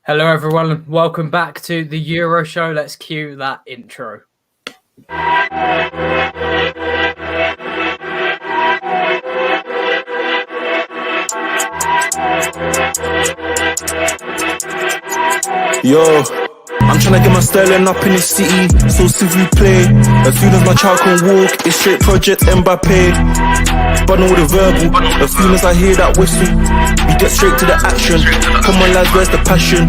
Hello everyone, and welcome back to the Euro Show. Let's cue that intro. Yo, I'm tryna get my sterling up in the city, so s'il play. As soon as my child can walk, it's straight Project Mbappe. Button with a verbal, as soon as I hear that whistle, we get straight to the action. Come on lads, where's the passion?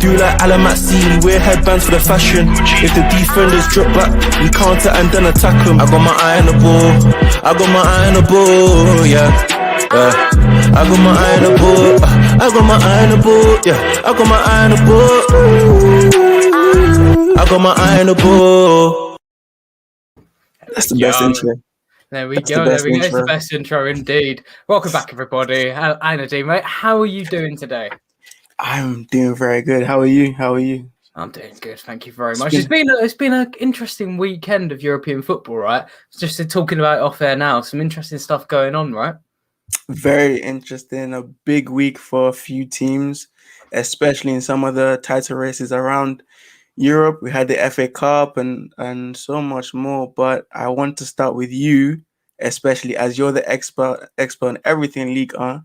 Do like Alamatsi, wear headbands for the fashion. If the defenders drop back, we counter and then attack them. I got my eye on the ball, I got my eye on the ball, yeah. I got my eye on the ball, I got my eye on the ball, yeah. I got my eye on the ball, I got my eye on the ball. That's the best intro. There we go. It's the best intro indeed. Welcome back, everybody. Nadeem, mate, how are you doing today? I'm doing very good. How are you? I'm doing good. Thank you very much. It's been an interesting weekend of European football, right? Just talking about it off air now. Some interesting stuff going on, right? Very interesting. A big week for a few teams, especially in some of the title races around Europe. We had the FA Cup and so much more. But I want to start with you, especially as you're the expert on everything Ligue 1.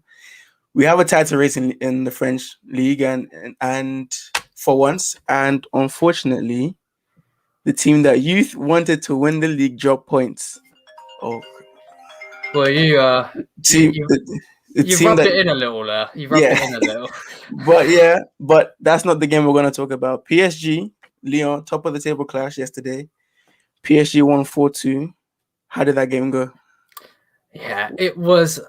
We have a title race in the French league and for once, and unfortunately, the team that you wanted to win the league dropped points. Oh, well, you rubbed it in a little there. You rubbed it in a little. But that's not the game we're going to talk about. PSG, Lyon, top of the table clash yesterday. PSG won 4-2. How did that game go? Yeah, it was.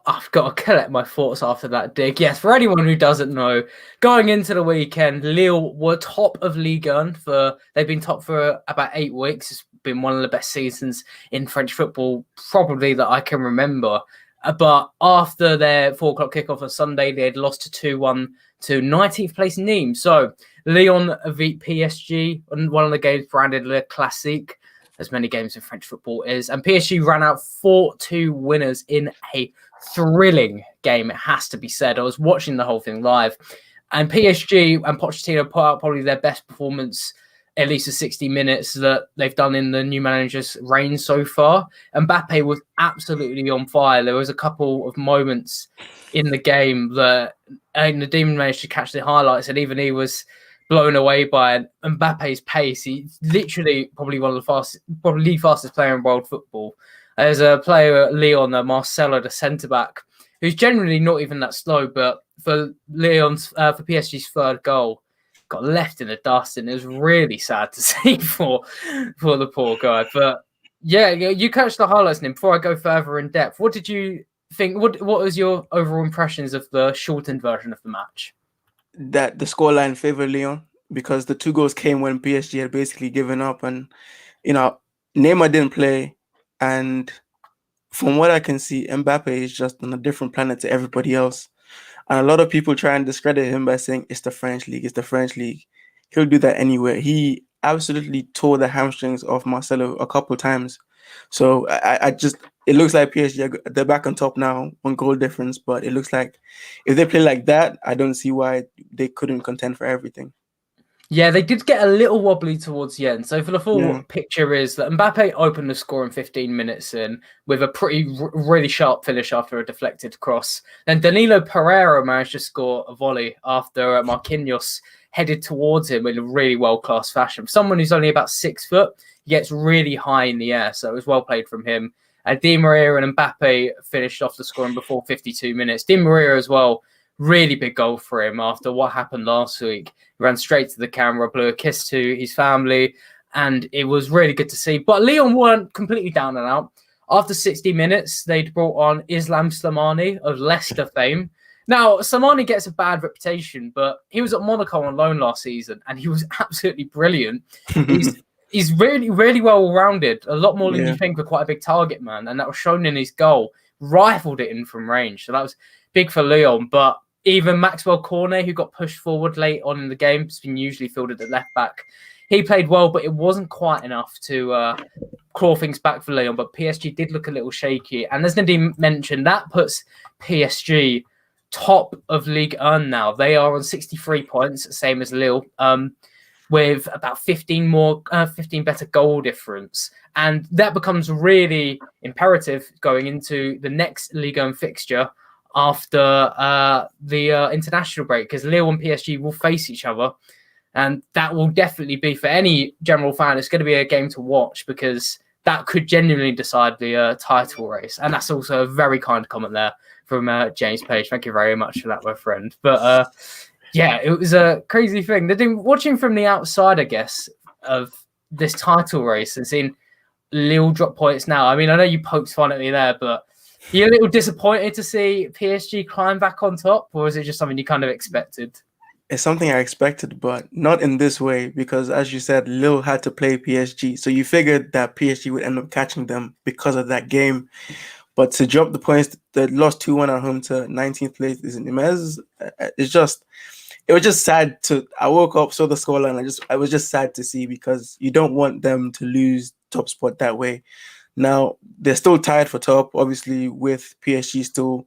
I've got to collect my thoughts after that dig. Yes, for anyone who doesn't know, going into the weekend, Lille were top of Ligue 1 they've been top for about 8 weeks. It's been one of the best seasons in French football, probably that I can remember. But after their 4 o'clock kickoff on Sunday, they had lost to 2-1 to 19th place Nîmes. So Lyon beat PSG on one of the games branded Le Classique, as many games in French football is. And PSG ran out 4-2 winners in a thrilling game, it has to be said. I was watching the whole thing live, and PSG and Pochettino put out probably their best performance, at least the 60 minutes that they've done in the new manager's reign so far. Mbappe was absolutely on fire. There was a couple of moments in the game that Nadeem managed to catch the highlights, and even he was blown away by Mbappe's pace. He's literally probably the fastest player in world football. There's a player at Lyon, Marcelo, the centre-back, who's generally not even that slow, but for PSG's third goal, got left in the dust, and it was really sad to see for the poor guy. But yeah, you catch the highlights, Nim. Before I go further in depth, what did you think? What was your overall impressions of the shortened version of the match? That the scoreline favored Lyon because the 2 goals came when PSG had basically given up, and Neymar didn't play. And from what I can see, Mbappe is just on a different planet to everybody else. And a lot of people try and discredit him by saying it's the French league, it's the French league. He'll do that anywhere. He absolutely tore the hamstrings of Marcelo a couple of times. So it looks like PSG, they're back on top now on goal difference, but it looks like if they play like that, I don't see why they couldn't contend for everything. Yeah, they did get a little wobbly towards the end. So for the full picture is that Mbappe opened the score in 15 minutes in with a really sharp finish after a deflected cross. Then Danilo Pereira managed to score a volley after Marquinhos headed towards him in a really world-class fashion. For someone who's only about 6 foot, he gets really high in the air. So it was well played from him. Di Maria and Mbappe finished off the scoring before 52 minutes. Di Maria as well. Really big goal for him after what happened last week. He ran straight to the camera, blew a kiss to his family, and it was really good to see. But Lyon weren't completely down and out. After 60 minutes, they'd brought on Islam Slimani of Leicester fame. Now, Slimani gets a bad reputation, but he was at Monaco on loan last season, and he was absolutely brilliant. He's really, really well-rounded, a lot more than you think, for quite a big target man, and that was shown in his goal. Rifled it in from range, so that was big for Lyon, but even Maxwell Cornet, who got pushed forward late on in the game, has been usually fielded at left back. He played well, but it wasn't quite enough to claw things back for Lyon. But PSG did look a little shaky. And as Nadeem mentioned, that puts PSG top of League One now. They are on 63 points, same as Lille, with about 15 better goal difference. And that becomes really imperative going into the next Ligue 1 fixture after the international break, because Lille and PSG will face each other. And that will definitely be, for any general fan, it's going to be a game to watch, because that could genuinely decide the title race. And that's also a very kind comment there from James Page. Thank you very much for that, my friend. But yeah, it was a crazy thing. Watching from the outside, I guess, of this title race and seeing Lille drop points now. I mean, I know you poked fun at me there, but you're a little disappointed to see PSG climb back on top, or is it just something you kind of expected? It's something I expected, but not in this way, because as you said, Lille had to play PSG. So you figured that PSG would end up catching them because of that game. But to drop the points, they lost 2-1 at home to 19th place is Nîmes. It was just sad I woke up, saw the scoreline, I was just sad to see, because you don't want them to lose top spot that way. Now, they're still tied for top, obviously, with PSG still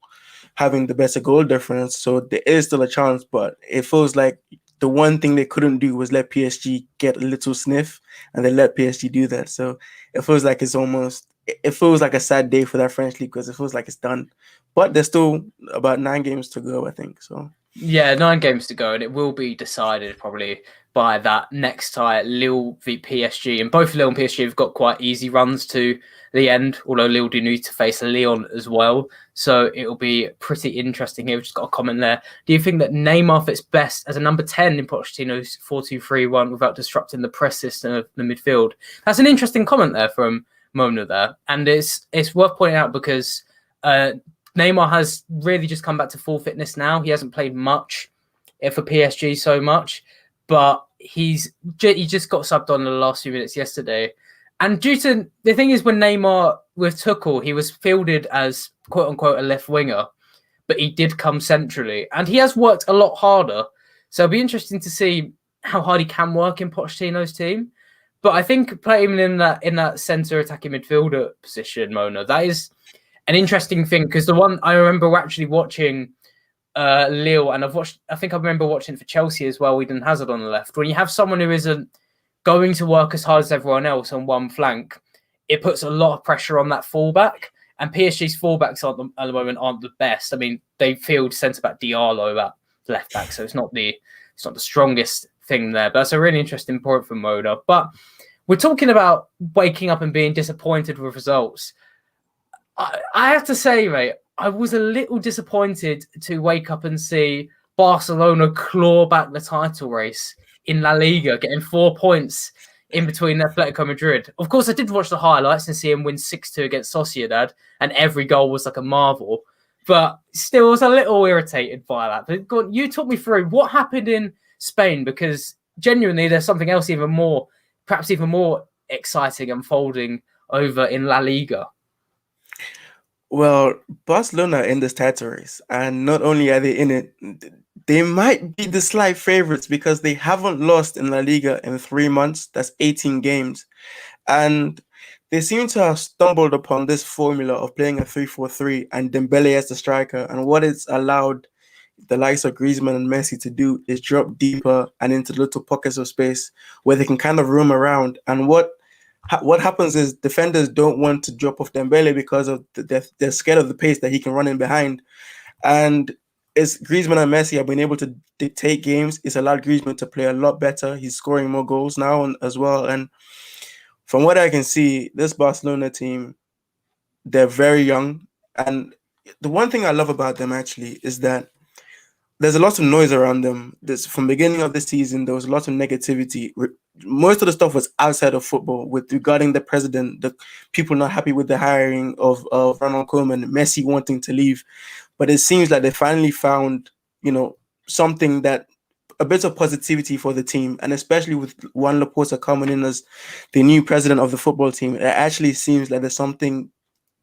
having the better goal difference, so there is still a chance, but it feels like the one thing they couldn't do was let PSG get a little sniff, and they let PSG do that. So it feels like it feels like a sad day for that French league, because it feels like it's done. But there's still about 9 games to go, I think. So yeah, 9 games to go, and it will be decided probably by that next tie, Lille v PSG. And both Lille and PSG have got quite easy runs to the end, although Lille do need to face Lyon as well. So it'll be pretty interesting here. We've just got a comment there. Do you think that Neymar fits best as a number 10 in Pochettino's 4-2-3-1 without disrupting the press system of the midfield? That's an interesting comment there from Mona there. And it's worth pointing out, because Neymar has really just come back to full fitness now. He hasn't played much for PSG so much, but he just got subbed on in the last few minutes yesterday. And due to the thing is, when Neymar with Tuchel, he was fielded as quote unquote a left winger, but he did come centrally, and he has worked a lot harder. So it'll be interesting to see how hard he can work in Pochettino's team. But I think playing him in that centre attacking midfielder position, Mona, that is an interesting thing, because the one I remember actually watching Lille, and I think I remember watching it for Chelsea as well, Eden Hazard on the left. When you have someone who isn't going to work as hard as everyone else on one flank, it puts a lot of pressure on that fullback. And PSG's fullbacks at the moment aren't the best. I mean, they field centre back Diallo at left back, so it's not the strongest thing there. But that's a really interesting point from Moda. But we're talking about waking up and being disappointed with results. I have to say, mate, I was a little disappointed to wake up and see Barcelona claw back the title race in La Liga, getting 4 points in between Atletico Madrid. Of course, I did watch the highlights and see him win 6-2 against Sociedad, and every goal was like a marvel. But still, I was a little irritated by that. But go on, you talk me through what happened in Spain, because genuinely there's something else perhaps even more exciting unfolding over in La Liga. Well, Barcelona in this title race, and not only are they in it, they might be the slight favorites, because they haven't lost in La Liga in 3 months. That's 18 games. And they seem to have stumbled upon this formula of playing a 3-4-3 and Dembele as the striker. And what it's allowed the likes of Griezmann and Messi to do is drop deeper and into little pockets of space where they can kind of roam around. And what happens is defenders don't want to drop off Dembele, because of they're scared of the pace that he can run in behind. And it's Griezmann and Messi have been able to dictate games. It's allowed Griezmann to play a lot better. He's scoring more goals now as well. And from what I can see, this Barcelona team, they're very young. And the one thing I love about them actually is that there's a lot of noise around them. From the beginning of the season, there was a lot of negativity. Most of the stuff was outside of football, regarding the president, the people not happy with the hiring of Ronald Koeman, Messi wanting to leave. But it seems like they finally found, something that a bit of positivity for the team, and especially with Juan Laporta coming in as the new president of the football team, it actually seems like there's something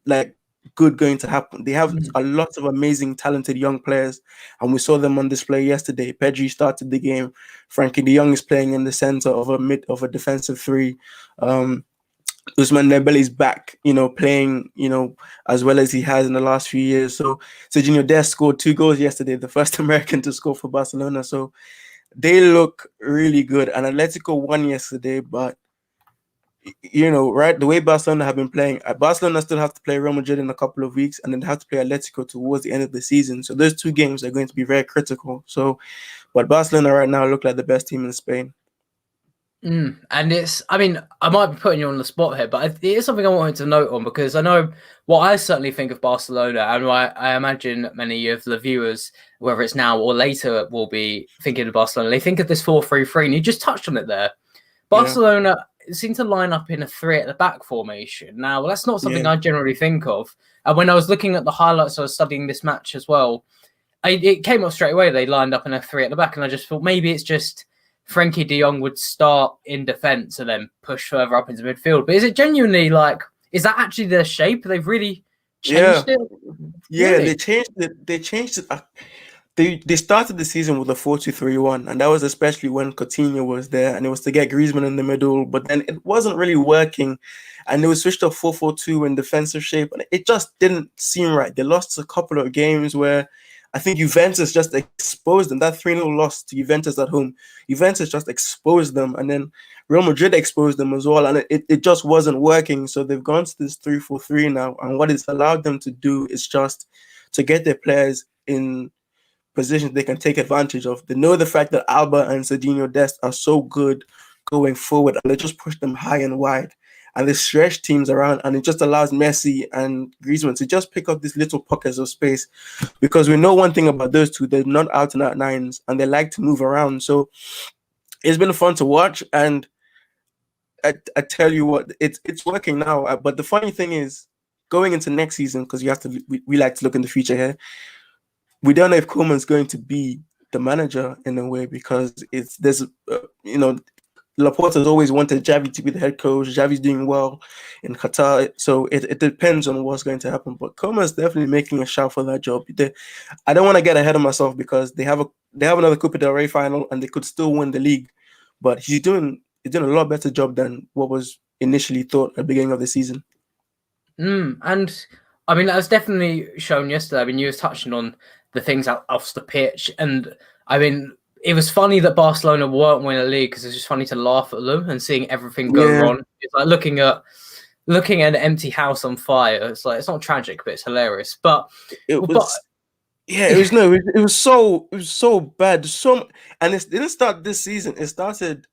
like good going to happen. They have a lot of amazing, talented young players, and we saw them on display yesterday. Pedri started the game. Frankie de Jong is playing in the center of a defensive three. Usman Dembele's back, playing, as well as he has in the last few years. So Serginho Dest scored 2 goals yesterday, the first American to score for Barcelona. So they look really good. And Atletico won yesterday, but right, the way Barcelona have been playing, Barcelona still have to play Real Madrid in a couple of weeks, and then they have to play Atletico towards the end of the season. So those 2 games are going to be very critical. So, but Barcelona right now look like the best team in Spain. And I might be putting you on the spot here, but it is something I wanted to note on, because I know what I certainly think of Barcelona, and I imagine many of the viewers, whether it's now or later, will be thinking of Barcelona. They think of this 4-3-3, and you just touched on it there. Barcelona seem to line up in a 3 at the back formation. Now, that's not something I generally think of. And when I was looking at the highlights, I was studying this match as well. It came up straight away. They lined up in a 3 at the back, and I just thought maybe it's just Frankie de Jong would start in defence and then push further up into midfield. But is it genuinely is that actually their shape? They've really changed it? Yeah, really? They changed it. They changed it. They started the season with a 4-2-3-1, and that was especially when Coutinho was there, and it was to get Griezmann in the middle, but then it wasn't really working, and they were switched to 4-4-2 in defensive shape, and it just didn't seem right. They lost a couple of games where I think Juventus just exposed them. That 3-0 loss to Juventus at home, Juventus just exposed them, and then Real Madrid exposed them as well, and it just wasn't working. So they've gone to this 3-4-3 now, and what it's allowed them to do is just to get their players in positions they can take advantage of. They know the fact that Alba and Serginho Dest are so good going forward, and they just push them high and wide, and they stretch teams around, and it just allows Messi and Griezmann to just pick up these little pockets of space, because we know one thing about those two: they're not out and out nines, and they like to move around. So it's been fun to watch, and I tell you what, it's working now. But the funny thing is, going into next season, because we like to look in the future here, we don't know if Koeman's going to be the manager in a way, because Laporta's always wanted Xavi to be the head coach. Xavi's doing well in Qatar, so it depends on what's going to happen. But Koeman's definitely making a shout for that job. I don't want to get ahead of myself, because they have another Copa del Rey final, and they could still win the league. But he's doing a lot better job than what was initially thought at the beginning of the season. And I mean, that was definitely shown yesterday. I mean, you were touching on the things off the pitch, and I mean, it was funny that Barcelona weren't winning a league, because it's just funny to laugh at them and seeing everything go wrong. It's like looking at an empty house on fire. It's like, it's not tragic, but it's hilarious. But it was so bad. And it didn't start this season. It started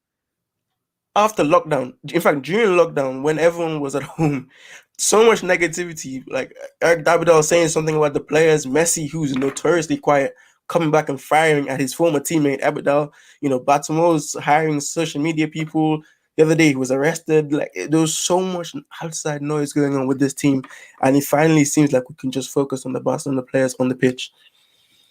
after lockdown. In fact, during lockdown, when everyone was at home, so much negativity. Like Eric Dabidal saying something about the players, Messi, who's notoriously quiet, coming back and firing at his former teammate Abidal. Bartomeus hiring social media people. The other day he was arrested. Like, there was so much outside noise going on with this team, and it finally seems like we can just focus on the Barcelona players on the pitch.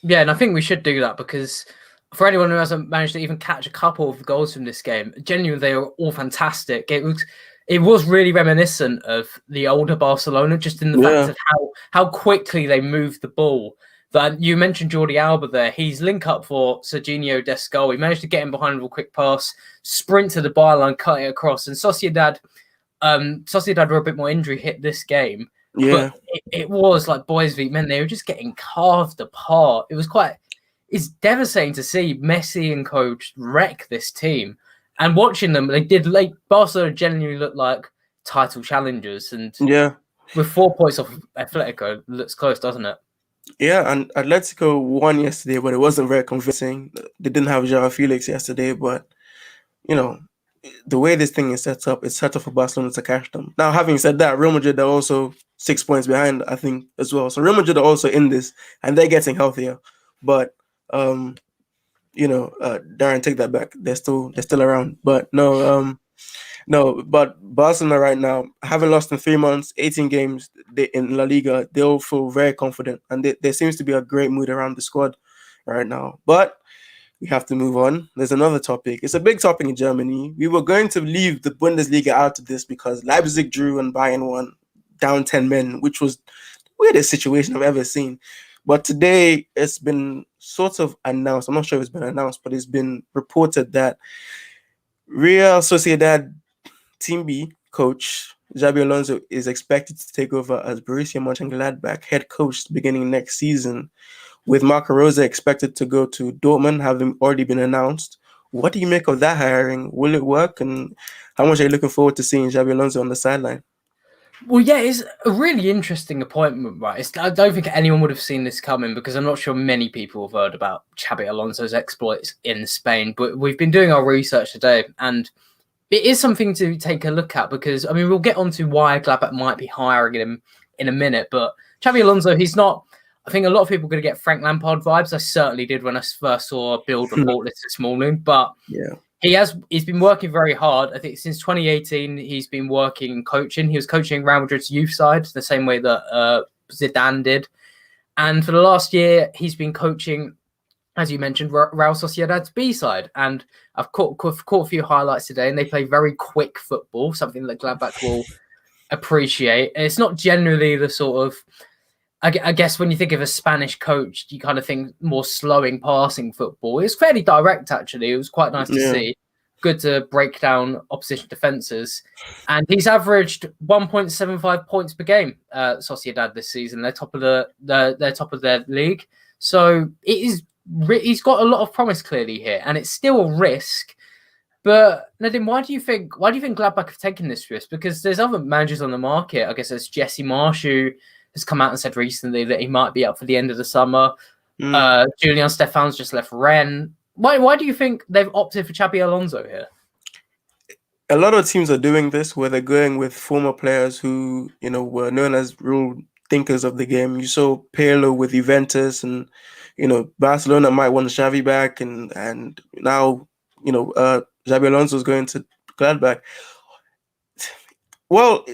Yeah, and I think we should do that, because for anyone who hasn't managed to even catch a couple of goals from this game, genuinely they were all fantastic. It was really reminiscent of the older Barcelona, just in the fact of how quickly they moved the ball. That you mentioned Jordi Alba there. He's link up for Serginho Dest goal. He managed to get in behind with a quick pass, sprint to the byline, cut it across. And Sociedad were a bit more injury hit this game. Yeah. But it was like boys v men. They were just getting carved apart. It's devastating to see Messi and coach wreck this team. And watching them, Barcelona genuinely looked like title challengers. And with 4 points off Atletico, it looks close, doesn't it? Yeah, and Atletico won yesterday, but it wasn't very convincing. They didn't have Joao Felix yesterday, but the way this thing is set up, it's set up for Barcelona to catch them. Now, having said that, Real Madrid are also 6 points behind, I think, as well. So Real Madrid are also in this, and they're getting healthier. But Darren, take that back. They're still around. But but Barcelona right now, haven't lost in 3 months, 18 games in La Liga. They all feel very confident, and there seems to be a great mood around the squad right now. But we have to move on. There's another topic. It's a big topic in Germany. We were going to leave the Bundesliga out of this because Leipzig drew and Bayern won, down 10 men, which was the weirdest situation I've ever seen. But today, it's been sort of announced. I'm not sure if it's been announced, but it's been reported that Real Sociedad Team B coach Xabi Alonso is expected to take over as Borussia Mönchengladbach head coach beginning next season, with Marco Rose expected to go to Dortmund, having already been announced. What do you make of that hiring? Will it work? And how much are you looking forward to seeing Xabi Alonso on the sideline? Well, yeah, it's a really interesting appointment, right? I don't think anyone would have seen this coming because I'm not sure many people have heard about Xabi Alonso's exploits in Spain. But we've been doing our research today, and it is something to take a look at because, I mean, we'll get onto why Gladbach might be hiring him in a minute. But Xabi Alonso, he's not. I think a lot of people are going to get Frank Lampard vibes. I certainly did when I first saw a Build report list this morning. But Yeah. he's been working very hard. I think since 2018, he's been working coaching. He was coaching Real Madrid's youth side the same way that Zidane did. And for the last year, he's been coaching, as you mentioned, Real Sociedad's B side. And I've caught a few highlights today, and they play very quick football, something that Gladbach will appreciate. And it's not generally the sort of, I guess when you think of a Spanish coach, you kind of think more slowing passing football. It's fairly direct, actually. It was quite nice to see. Good to break down opposition defences. And he's averaged 1.75 points per game, Sociedad this season. They're top of they're top of their league. So he's got a lot of promise clearly here, and it's still a risk. But Nadim, why do you think Gladbach have taken this risk? Because there's other managers on the market. I guess there's Jesse Marsh, who has come out and said recently that he might be up for the end of the summer. Julian Stefan's just left Rennes. Why do you think they've opted for Xabi Alonso here? A lot of teams are doing this, where they're going with former players who, were known as real thinkers of the game. You saw Pirlo with Juventus, and Barcelona might want Xavi back, and now Xabi Alonso is going to Gladbach. Well,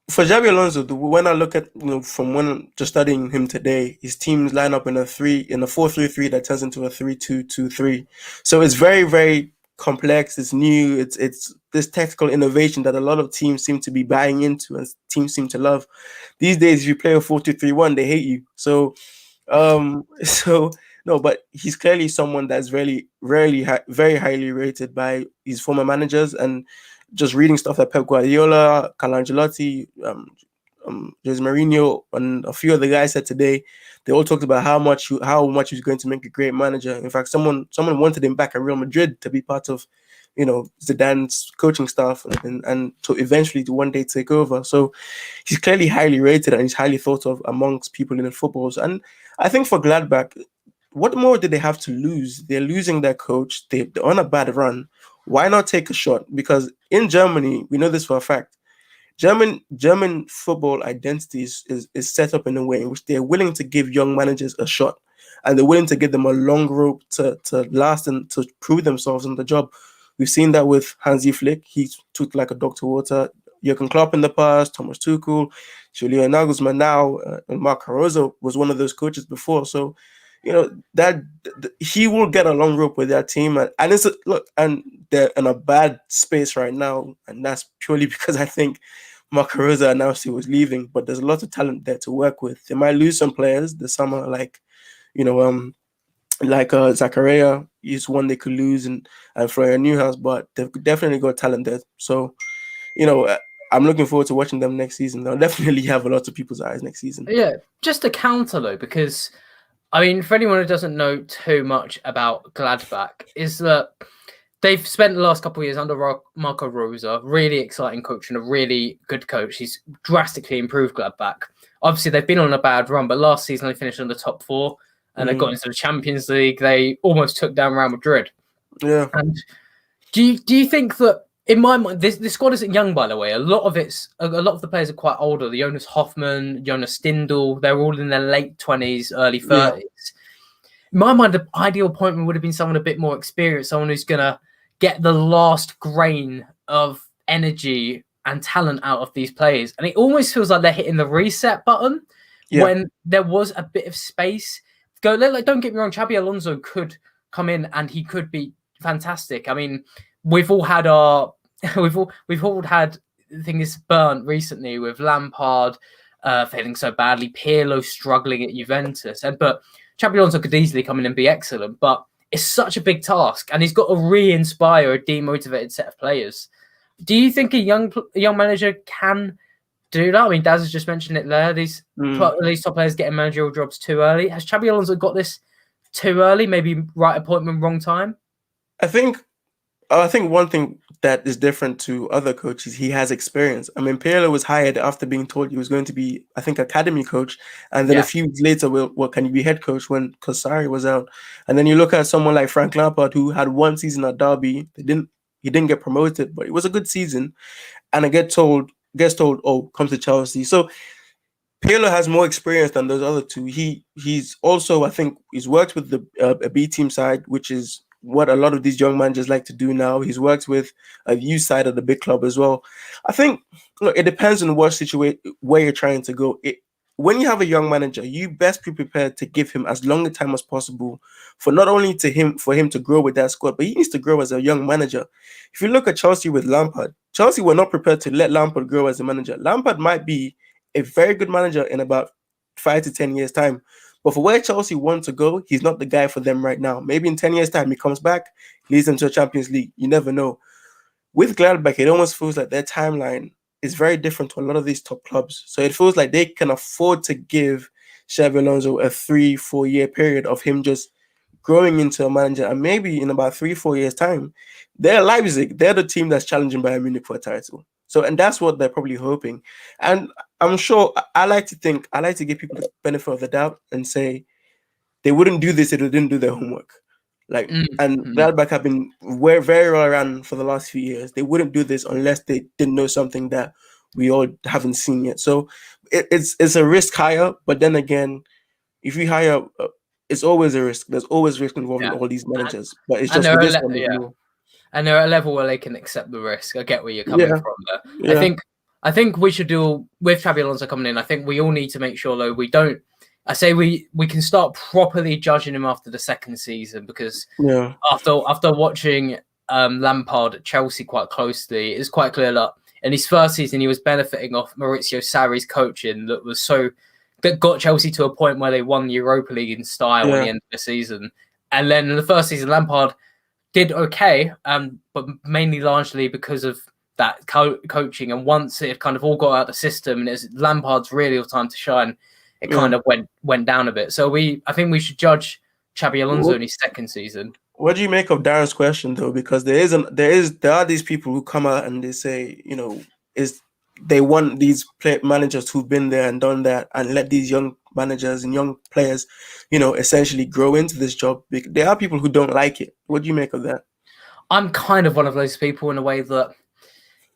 for Xabi Alonso, when I look at from when just studying him today, his teams line up in a 4-3-3 that turns into a 3-2-2-3. So it's very, very complex. It's new. It's this tactical innovation that a lot of teams seem to be buying into, and teams seem to love. These days, if you play a 4-2-3-1, they hate you. So, no, but he's clearly someone that's very highly rated by his former managers. And just reading stuff like Pep Guardiola, Carlo Ancelotti, Jose Mourinho, and a few other guys said today, they all talked about how much he's going to make a great manager. In fact, someone wanted him back at Real Madrid to be part of, Zidane's coaching staff, and to eventually to one day take over. So he's clearly highly rated, and he's highly thought of amongst people in the footballs. And I think for Gladbach, what more did they have to lose? They're losing their coach. They're on a bad run. Why not take a shot? Because in Germany, we know this for a fact, German football identity is set up in a way in which they're willing to give young managers a shot, and they're willing to give them a long rope to last and to prove themselves on the job. We've seen that with Hansi Flick. He took like a dog to water. Jurgen Klopp in the past, Thomas Tuchel, Julian Nagelsmann now, and Marco Rose was one of those coaches before. So, that he will get a long rope with that team, and they're in a bad space right now, and that's purely because I think Marco Rose announced he was leaving. But there's a lot of talent there to work with. They might lose some players this summer, like Zakaria is one they could lose, and Florian Neuhaus, but they've definitely got talent there. So, I'm looking forward to watching them next season. They'll definitely have a lot of people's eyes next season. Yeah, just a counter though, because I mean, for anyone who doesn't know too much about Gladbach, is that they've spent the last couple of years under Marco Rose, really exciting coach and a really good coach. He's drastically improved Gladbach. Obviously, they've been on a bad run, but last season they finished in the top 4 and they got into the Champions League. They almost took down Real Madrid. Yeah. And do you think that, in my mind, this squad isn't young, by the way. A lot of the players are quite older. The Jonas Hoffman, Jonas Stindl, they're all in their late 20s, early 30s. Yeah. In my mind, the ideal appointment would have been someone a bit more experienced, someone who's going to get the last grain of energy and talent out of these players. And it almost feels like they're hitting the reset button when there was a bit of space. Don't get me wrong, Xabi Alonso could come in and he could be fantastic. I mean, we've all had things burnt recently with Lampard failing so badly, Pirlo struggling at Juventus, but Xabi Alonso could easily come in and be excellent. But it's such a big task, and he's got to re-inspire a demotivated set of players. Do you think a young manager can do that? I mean, Daz has just mentioned it there. These top players getting managerial jobs too early. Has Xabi Alonso got this too early? Maybe right appointment, wrong time? I think one thing that is different to other coaches, he has experience. I mean, Pirlo was hired after being told he was going to be, I think, academy coach, and then a few weeks later, well, can you be head coach when Sarri was out? And then you look at someone like Frank Lampard, who had one season at Derby. He didn't get promoted, but it was a good season. And I gets told, oh, come to Chelsea. So Pirlo has more experience than those other two. He's also, I think, he's worked with the a B team side, which is what a lot of these young managers like to do now. He's worked with a youth side of the big club as well. I think, look, it depends on what situation, where you're trying to go. When you have a young manager, you best be prepared to give him as long a time as possible for not only for him to grow with that squad, but he needs to grow as a young manager. If you look at Chelsea with Lampard, Chelsea were not prepared to let Lampard grow as a manager. Lampard might be a very good manager in about 5 to 10 years' time. But for where Chelsea want to go, he's not the guy for them right now. Maybe in 10 years' time, he comes back, leads them to a Champions League. You never know. With Gladbach, it almost feels like their timeline is very different to a lot of these top clubs. So it feels like they can afford to give Xabi Alonso a 3-4 year period of him just growing into a manager. And maybe in about 3-4 years' time, they're Leipzig. They're the team that's challenging Bayern Munich for a title. So, and that's what they're probably hoping. And I'm sure, I like to give people the benefit of the doubt and say they wouldn't do this if they didn't do their homework. And Gladbach have been very well run for the last few years. They wouldn't do this unless they didn't know something that we all haven't seen yet. So it's a risk hire, but then again, if you hire, it's always a risk. There's always risk involved in all these managers. But it's just with this one. And they're at a level where they can accept the risk. I get where you're coming from there. Yeah. I think we should do, with Xabi Alonso coming in, I think we all need to make sure, though, we can start properly judging him after the second season, because after watching Lampard at Chelsea quite closely, it's quite clear that in his first season he was benefiting off Maurizio Sarri's coaching that got Chelsea to a point where they won the Europa League in style at the end of the season. And then in the first season, Lampard did okay, but mainly largely because of that coaching. And once it kind of all got out of the system and it's Lampard's really time to shine, it kind of went down a bit. So I think we should judge Xabi Alonso in his second season. What do you make of Darren's question, though? Because there are these people who come out and they say, they want these managers who've been there and done that, and let these young managers and young players, essentially grow into this job. There are people who don't like it. What do you make of that? I'm kind of one of those people in a way that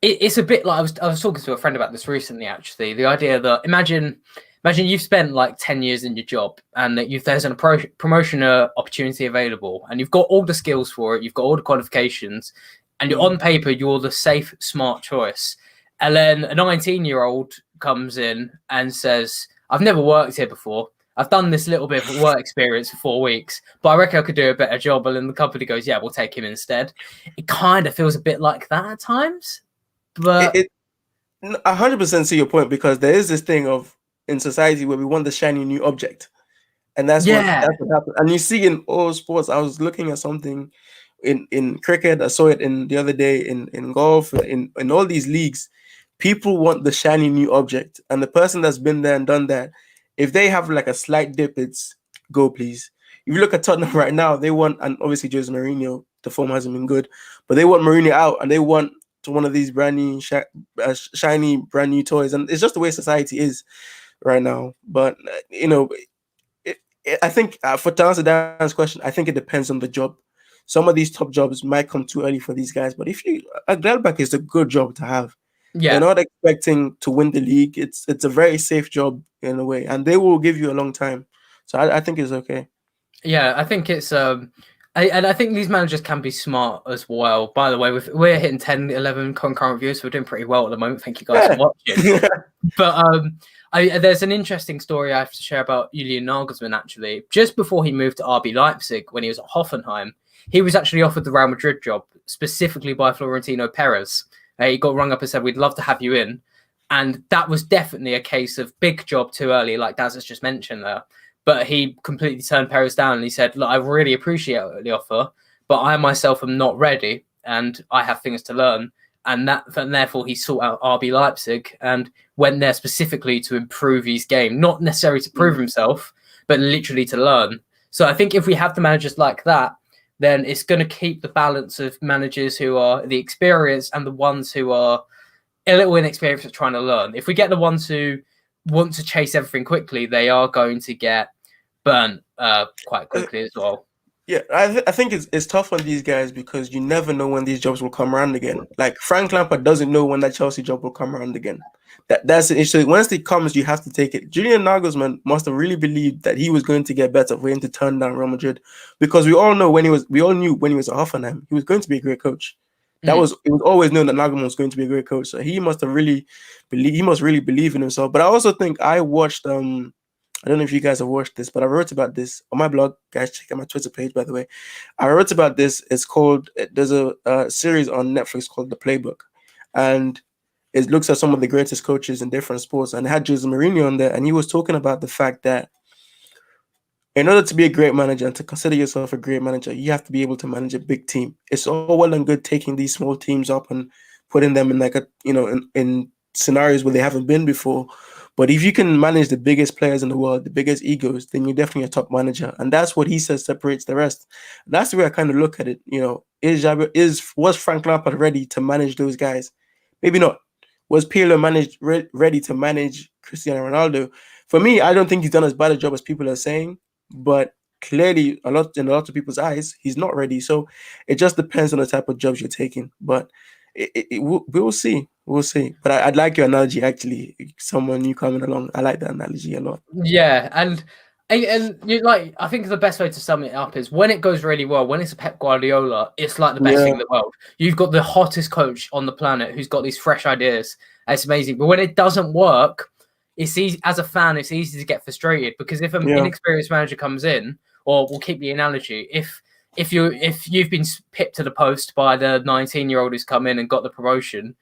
it's a bit like I was talking to a friend about this recently, actually. The idea that imagine you've spent like 10 years in your job and that there's a promotion opportunity available and you've got all the skills for it, you've got all the qualifications, and you're on paper, you're the safe, smart choice. And then a 19-year-old comes in and says, I've never worked here before. I've done this little bit of work experience for 4 weeks, but I reckon I could do a better job. And then the company goes, yeah, we'll take him instead. It kind of feels a bit like that at times. But 100% see your point, because there is this thing in society where we want the shiny new object. And that's what happens. And you see in all sports, I was looking at something in cricket, I saw it the other day in golf, in all these leagues. People want the shiny new object, and the person that's been there and done that, if they have like a slight dip, it's go, please. If you look at Tottenham right now, they want, and obviously Jose Mourinho, the form hasn't been good, but they want Mourinho out, and they want one of these brand new, shiny, brand new toys, and it's just the way society is right now. But I think to answer Dan's question, I think it depends on the job. Some of these top jobs might come too early for these guys, but a Gladbach is a good job to have. Yeah. They're not expecting to win the league. It's a very safe job in a way, and they will give you a long time. So I think it's okay. Yeah, I think it's I think these managers can be smart as well. By the way, we're hitting 10, 11 concurrent views, so we're doing pretty well at the moment. Thank you guys for watching. But there's an interesting story I have to share about Julian Nagelsmann, actually. Just before he moved to RB Leipzig, when he was at Hoffenheim, he was actually offered the Real Madrid job, specifically by Florentino Perez. He got rung up and said, we'd love to have you in. And that was definitely a case of big job too early, like Daz has just mentioned there. But he completely turned Perez down and he said, look, I really appreciate the offer, but I myself am not ready and I have things to learn. and therefore he sought out RB Leipzig and went there specifically to improve his game, not necessarily to prove himself, but literally to learn. So I think if we have the managers like that, then it's going to keep the balance of managers who are the experienced and the ones who are a little inexperienced at trying to learn. If we get the ones who want to chase everything quickly, they are going to get burnt quite quickly as well. Yeah, I think it's tough on these guys because you never know when these jobs will come around again. Like Frank Lampard doesn't know when that Chelsea job will come around again. That's the issue. Once it comes, you have to take it. Julian Nagelsmann must have really believed that he was going to get better for him to turn down Real Madrid, because we all knew when he was at Hoffenheim, he was going to be a great coach. It was always known that Nagelsmann was going to be a great coach. So he must really believe in himself. But I also think I watched I don't know if you guys have watched this, but I wrote about this on my blog. Guys, check out my Twitter page, by the way. I wrote about this. It's called, there's a series on Netflix called The Playbook. And it looks at some of the greatest coaches in different sports. And it had Jose Mourinho on there. And he was talking about the fact that in order to be a great manager and to consider yourself a great manager, you have to be able to manage a big team. It's all well and good taking these small teams up and putting them in in scenarios where they haven't been before. But if you can manage the biggest players in the world, the biggest egos, then you're definitely a top manager. And that's what he says separates the rest. That's the way I kind of look at it. Was Frank Lampard ready to manage those guys? Maybe not. Was Pirlo ready to manage Cristiano Ronaldo? For me, I don't think he's done as bad a job as people are saying. But clearly, in a lot of people's eyes, he's not ready. So it just depends on the type of jobs you're taking. But we will see. We'll see. But I'd like your analogy, actually. Someone new coming along. I like that analogy a lot. Yeah, and you I think the best way to sum it up is when it goes really well, when it's a Pep Guardiola, it's like the best thing in the world. You've got the hottest coach on the planet who's got these fresh ideas. It's amazing. But when it doesn't work, it's easy as a fan. It's easy to get frustrated because if an inexperienced manager comes in, or we'll keep the analogy, if you've been pipped to the post by the 19-year-old who's come in and got the promotion,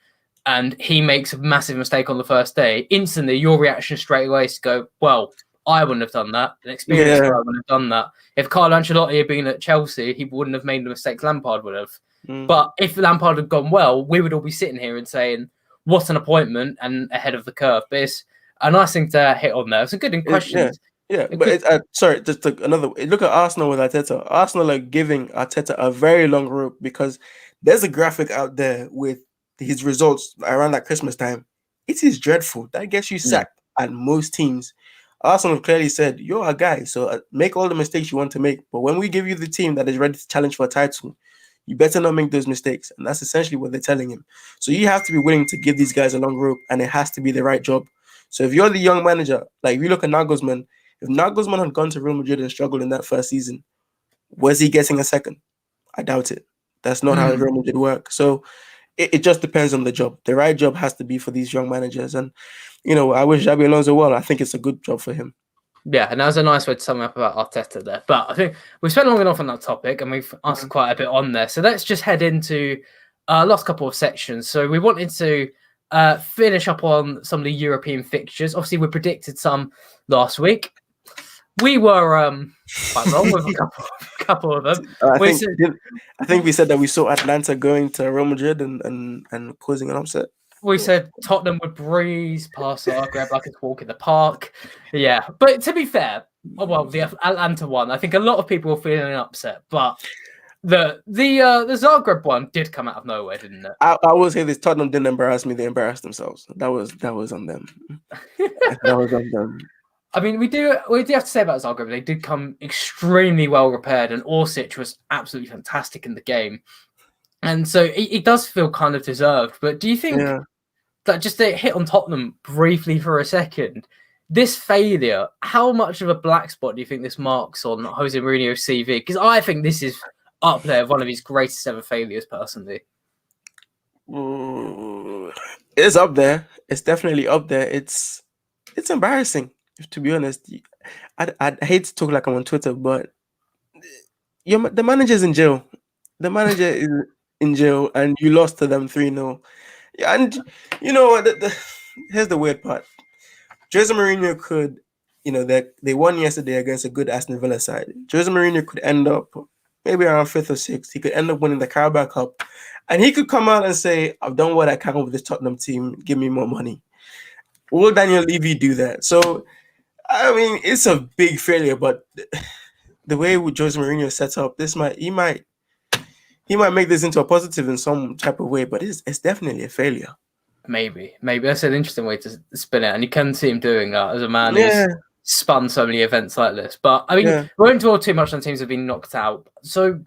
and he makes a massive mistake on the first day, instantly your reaction straight away is to go, well, I wouldn't have done that. An experienced guy wouldn't have done that. If Carlo Ancelotti had been at Chelsea, he wouldn't have made the mistakes Lampard would have. But if Lampard had gone well, we would all be sitting here and saying, what an appointment and ahead of the curve. But it's a nice thing to hit on there. It's a good question. Yeah, but look at Arsenal with Arteta. Arsenal are giving Arteta a very long rope because there's a graphic out there with his results around that Christmas time. It is dreadful. That gets you sacked at most teams. Arsenal clearly said, you're a guy, so make all the mistakes you want to make. But when we give you the team that is ready to challenge for a title, you better not make those mistakes. And that's essentially what they're telling him. So you have to be willing to give these guys a long rope, and it has to be the right job. So if you're the young manager, like if you look at Nagelsmann, if Nagelsmann had gone to Real Madrid and struggled in that first season, was he getting a second? I doubt it. That's not how Real Madrid work. So it just depends on the job. The right job has to be for these young managers. And, I wish Xabi Alonso well. I think it's a good job for him. Yeah, and that was a nice way to sum up about Arteta there. But I think we've spent long enough on that topic and we've answered quite a bit on there. So let's just head into last couple of sections. So we wanted to finish up on some of the European fixtures. Obviously, we predicted some last week. We were quite wrong with a couple of them. I think we said that we saw Atlanta going to Real Madrid and causing an upset. We said Tottenham would breeze past Zagreb like it's walk in the park. Yeah, but to be fair, the Atlanta one, I think a lot of people were feeling upset, but the Zagreb one did come out of nowhere, didn't it? I will say this: Tottenham didn't embarrass me; they embarrassed themselves. That was on them. That was on them. I mean, we do have to say about Zagreb, they did come extremely well repaired, and Orsic was absolutely fantastic in the game, and so it does feel kind of deserved. But do you think that just to hit on Tottenham briefly for a second, this failure, how much of a black spot do you think this marks on Jose Mourinho's CV? Because I think this is up there, one of his greatest ever failures, personally. It's up there. It's definitely up there. It's embarrassing, to be honest. I hate to talk like I'm on Twitter, but the manager's in jail. The manager is in jail, and you lost to them 3-0. Yeah, and you know what? Here's the weird part. Jose Mourinho could, they won yesterday against a good Aston Villa side. Jose Mourinho could end up maybe around 5th or 6th, he could end up winning the Carabao Cup. And he could come out and say, I've done what I can with this Tottenham team. Give me more money. Will Daniel Levy do that? So, I mean, it's a big failure, but the way Jose Mourinho set up, he might make this into a positive in some type of way, but it's definitely a failure. Maybe that's an interesting way to spin it, and you can see him doing that as a man who's spun so many events like this. But I mean, we won't dwell too much on teams that have been knocked out. So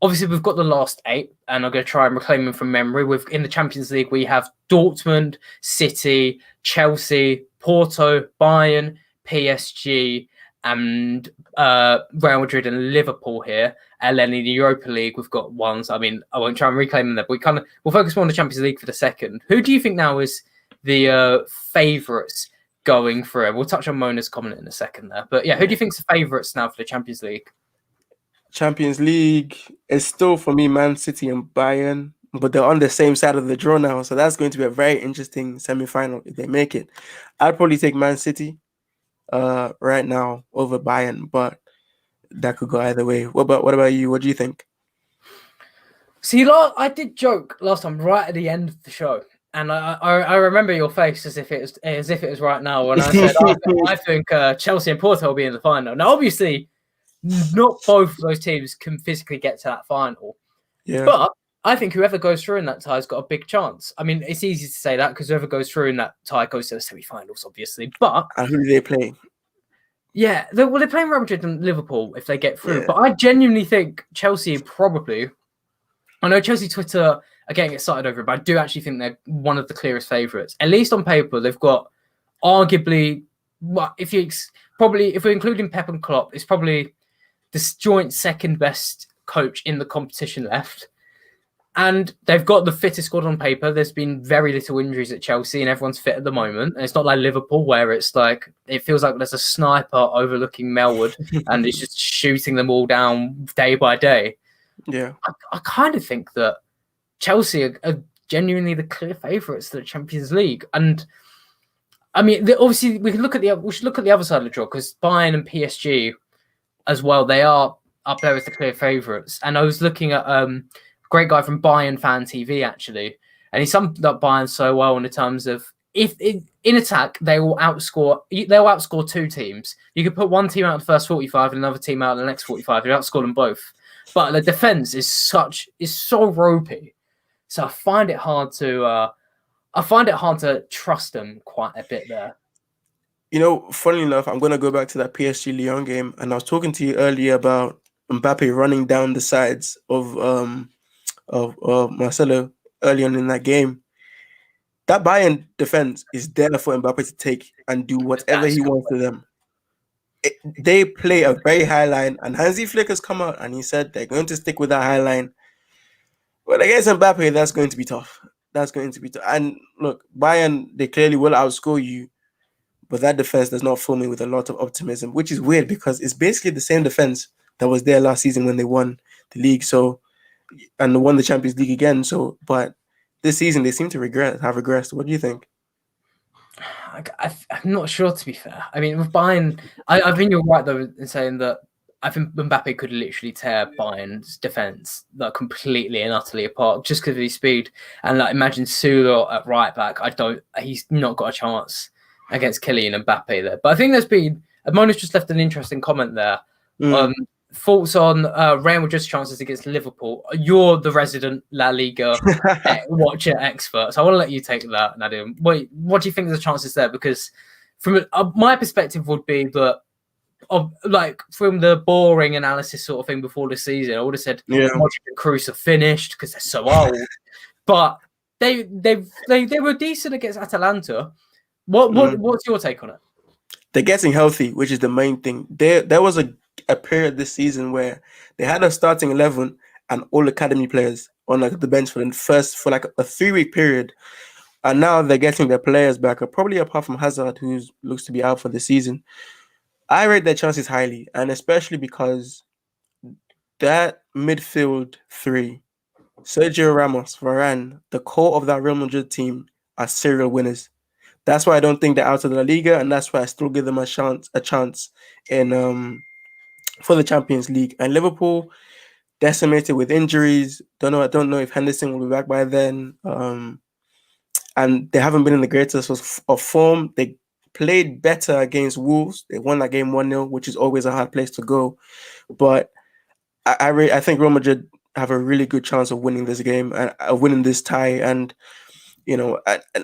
obviously we've got the last 8, and I'm going to try and reclaim them from memory. In the Champions League, we have Dortmund, City, Chelsea, Porto, Bayern, PSG, and Real Madrid and Liverpool here. And then in the Europa League, we've got ones. I mean, I won't try and reclaim them there, but we'll focus more on the Champions League for the second. Who do you think now is the favourites going through? We'll touch on Mona's comment in a second there. But yeah, who do you think's the favourites now for the Champions League? Champions League is still, for me, Man City and Bayern, but they're on the same side of the draw now. So that's going to be a very interesting semi-final if they make it. I'd probably take Man City right now over Bayern, but that could go either way. What about you? What do you think? See, I did joke last time right at the end of the show, and I remember your face as if it was right now when I said I think Chelsea and Porto will be in the final. Now, obviously, not both of those teams can physically get to that final, but I think whoever goes through in that tie has got a big chance. I mean, it's easy to say that because whoever goes through in that tie goes to the semi-finals, obviously. But and who do they play? Yeah, they're playing Real Madrid and Liverpool if they get through. Yeah. But I genuinely think Chelsea probably. I know Chelsea Twitter are getting excited over it, but I do actually think they're one of the clearest favourites. At least on paper, they've got arguably. Well, if we're including Pep and Klopp, it's probably the joint second best coach in the competition left. And they've got the fittest squad on paper. There's been very little injuries at Chelsea and everyone's fit at the moment. And it's not like Liverpool where it's like, it feels like there's a sniper overlooking Melwood and it's just shooting them all down day by day. Yeah. I kind of think that Chelsea are genuinely the clear favourites to the Champions League. And I mean, obviously we should look at the other side of the draw because Bayern and PSG as well, they are up there as the clear favourites. And I was looking at, great guy from Bayern Fan TV, actually. And he summed up Bayern so well in the terms of if in attack, they will outscore 2 teams. You could put one team out in the first 45 and another team out in the next 45. You outscore them both. But the defense is so ropey. So I find it hard to trust them quite a bit there. You know, funnily enough, I'm going to go back to that PSG Lyon game. And I was talking to you earlier about Mbappe running down the sides of Marcelo early on in that game. That Bayern defense is there for Mbappe to take and do whatever he wants to them. They play a very high line, and Hansi Flick has come out and he said they're going to stick with that high line. But against Mbappe, that's going to be tough. And look, Bayern, they clearly will outscore you, but that defense does not fill me with a lot of optimism, which is weird because it's basically the same defense that was there last season when they won the league. And won the Champions League again. But this season they seem to have regressed. What do you think? I'm not sure, to be fair. I mean, with Bayern, I think you're right though in saying that I think Mbappe could literally tear Bayern's defense like completely and utterly apart just because of his speed. And like, imagine Süle at right back. He's not got a chance against Kylian Mbappe there. But I think there's been. Mona's just left an interesting comment there. Thoughts on Real Madrid's chances against Liverpool. You're the resident La Liga watcher expert, so I want to let you take that, Nadim. What do you think the chances there? Because from my perspective would be that, like from the boring analysis sort of thing before the season, I would have said Modric and Kroos are finished because they're so old. But they were decent against Atalanta. What's your take on it? They're getting healthy, which is the main thing. There was a period this season where they had a starting 11 and all academy players on like the bench for like a 3-week period, and now they're getting their players back, probably apart from Hazard, who looks to be out for the season. I rate their chances highly, and especially because that midfield 3, Sergio Ramos, Varane, the core of that Real Madrid team are serial winners. That's why I don't think they're out of the La Liga, and that's why I still give them a chance in for the Champions League. And Liverpool, decimated with injuries. I don't know if Henderson will be back by then. And they haven't been in the greatest of form. They played better against Wolves. They won that game 1-0, which is always a hard place to go. But I think Real Madrid have a really good chance of winning this game and winning this tie. And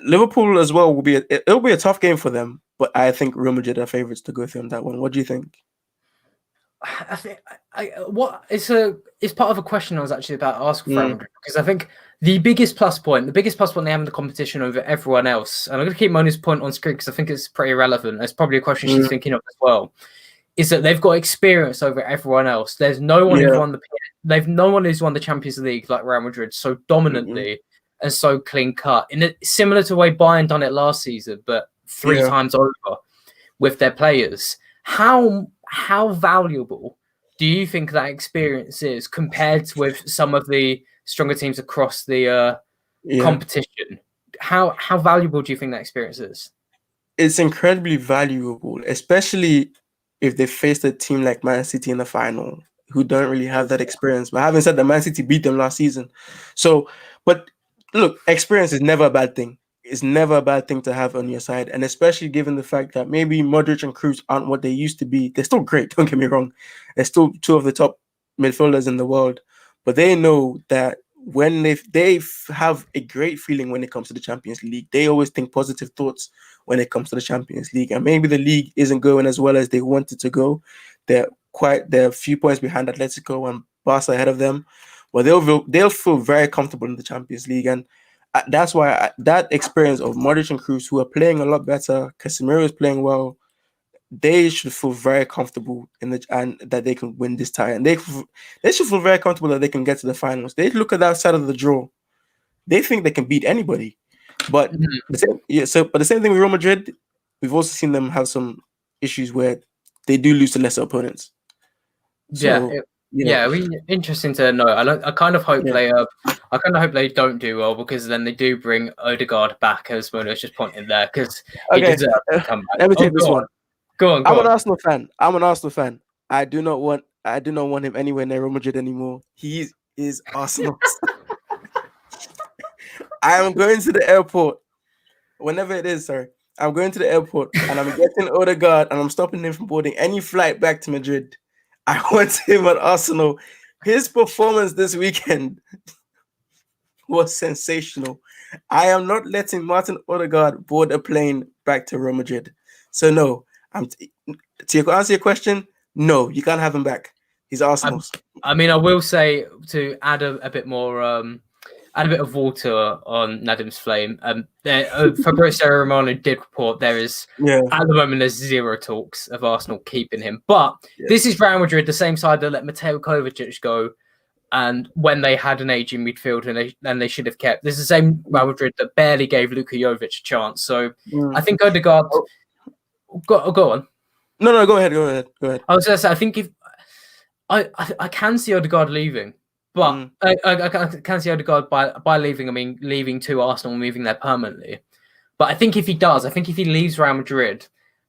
Liverpool as well it'll be a tough game for them. But I think Real Madrid are favourites to go through on that one. What do you think? I think it's part of a question I was actually about to ask for Real Madrid, because I think the biggest plus point they have in the competition over everyone else, and I'm going to keep Moni's point on screen because I think it's pretty relevant. It's probably a question she's thinking of as well. Is that they've got experience over everyone else. There's no one who's won the Champions League like Real Madrid so dominantly and so clean cut. Similar to the way Bayern done it last season, but 3 times over with their players. How valuable do you think that experience is compared with some of the stronger teams across the competition? How valuable do you think that experience is? It's incredibly valuable, especially if they faced a team like Man City in the final, who don't really have that experience. But having said that, Man City beat them last season. So, but look, experience is never a bad thing. It's never a bad thing to have on your side. And especially given the fact that maybe Modric and Kroos aren't what they used to be. They're still great, don't get me wrong. They're still 2 of the top midfielders in the world. But they know that when they have a great feeling when it comes to the Champions League. They always think positive thoughts when it comes to the Champions League. And maybe the league isn't going as well as they want it to go. They're a few points behind Atletico and Barca ahead of them. But they'll feel very comfortable in the Champions League. And that's why that experience of Modric and Kroos, who are playing a lot better, Casemiro is playing well, they should feel very comfortable and that they can win this tie. And they should feel very comfortable that they can get to the finals. They look at that side of the draw. They think they can beat anybody. But the same thing with Real Madrid, we've also seen them have some issues where they do lose to lesser opponents. So, interesting to know. I kind of hope they don't do well, because then they do bring Odegaard back, as Mono's just pointing there, because he deserves to come back. Let me take this one. Go on. I'm an Arsenal fan. I do not want him anywhere near Real Madrid anymore. He is Arsenal. I am going to the airport whenever it is, sorry. I'm going to the airport and I'm getting Odegaard and I'm stopping him from boarding any flight back to Madrid. I want him at Arsenal. His performance this weekend was sensational. I am not letting Martin Odegaard board a plane back to Real Madrid. So no, to answer your question, no, you can't have him back. He's Arsenal's. I will say, to add a bit more, add a bit of water on Nadim's flame. Fabrizio Romano did report at the moment there's zero talks of Arsenal keeping him. But this is Real Madrid, the same side that let Mateo Kovacic go, and when they had an aging midfield and they should have kept. This is the same Real Madrid that barely gave Luka Jovic a chance. So I think Odegaard. Go on. No, go ahead. I was going to say, I think if I can see Odegaard leaving. But I can see Odegaard by leaving, leaving to Arsenal, moving there permanently. But I think if he leaves Real Madrid,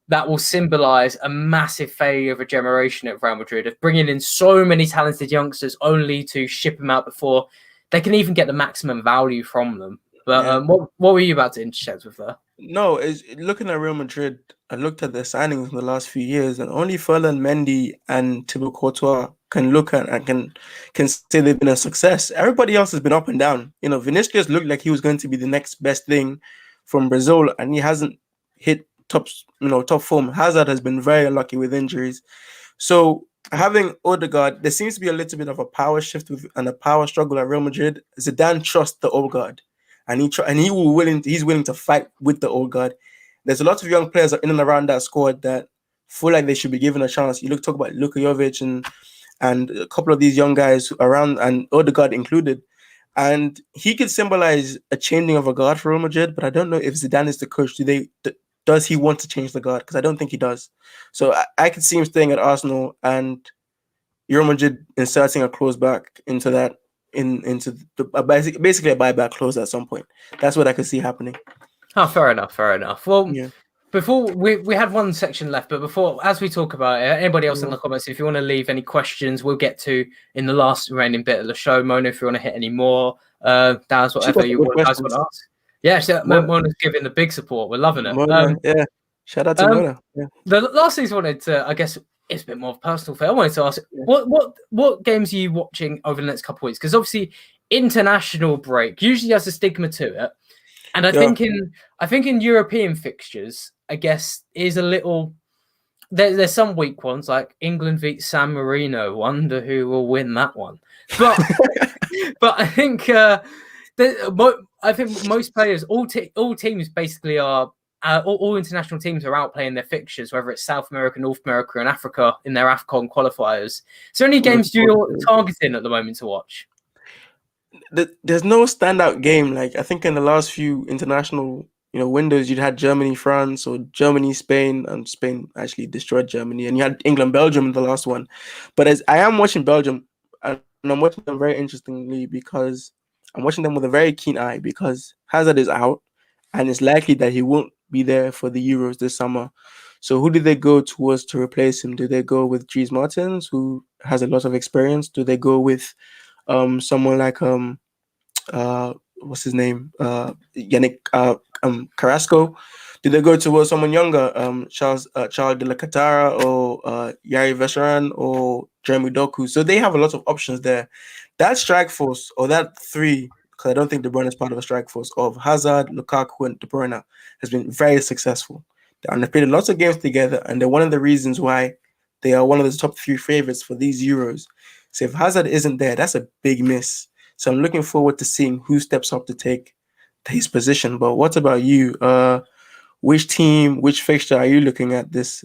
that will symbolise a massive failure of a generation at Real Madrid, of bringing in so many talented youngsters only to ship them out before they can even get the maximum value from them. But what were you about to interject with there? No, looking at Real Madrid, I looked at their signings in the last few years, and only Ferland Mendy and Thibaut Courtois can look at and can say they've been a success. Everybody else has been up and down. Vinicius looked like he was going to be the next best thing from Brazil, and he hasn't hit top form. Hazard has been very unlucky with injuries. So having Odegaard, there seems to be a little bit of a power shift and a power struggle at Real Madrid. Zidane trusts the Odegaard, and he's willing to fight with the Odegaard. There's a lot of young players in and around that squad that feel like they should be given a chance. You talk about Luka Jovic and a couple of these young guys around, and Odegaard included. And he could symbolize a changing of a guard for Real Madrid, but I don't know if Zidane is the coach. Does he want to change the guard? Because I don't think he does. So I could see him staying at Arsenal and Real Madrid inserting a clause back into that, into basically a buyback clause at some point. That's what I could see happening. Oh, fair enough. Well, Before we had one section left, but before, as we talk about it, anybody else in Yeah. the comments, if you want to leave any questions, we'll get to in the last remaining bit of the show. Mona, if you want to hit any more, Daz, Shoot whatever us you good guys want questions. to ask. Yeah, so Mona, Mona's giving the big support. We're loving it. yeah. Shout out to Um, Mona. Yeah. The last thing I wanted to, I guess, it's a bit more of a personal thing. I wanted to ask, Yeah. what games are you watching over the next couple of weeks? Because obviously, international break usually has a stigma to it, and I think in European fixtures, I guess is a little. There's some weak ones like England beat San Marino. Wonder who will win that one. But but I think I think most players, all teams basically are. All international teams are out playing their fixtures, whether it's South America, North America, and Africa in their AFCON qualifiers. So, any games you're targeting at the moment to watch? There's no standout game. Like I think in the last few international, windows, you'd had Germany, France, or Germany, Spain, and Spain actually destroyed Germany, and you had England, Belgium in the last one. But as I am watching Belgium, and I'm watching them very interestingly because I'm watching them with a very keen eye because Hazard is out, and it's likely that he won't be there for the Euros this summer. So who do they go towards to replace him? Do they go with Dries Martins, who has a lot of experience? Do they go with someone like what's his name? Yannick Carrasco? Do they go towards someone younger? Charles de la Catara or Yari Vesseran or Jeremy Doku? So they have a lot of options there. That strike force or that three, because I don't think De Bruyne is part of a strike force of Hazard, Lukaku, and De Bruyne has been very successful. And they've played lots of games together, and they're one of the reasons why they are one of the top 3 favorites for these Euros. So if Hazard isn't there, that's a big miss. So I'm looking forward to seeing who steps up to take his position. But what about you? Which team, which fixture are you looking at this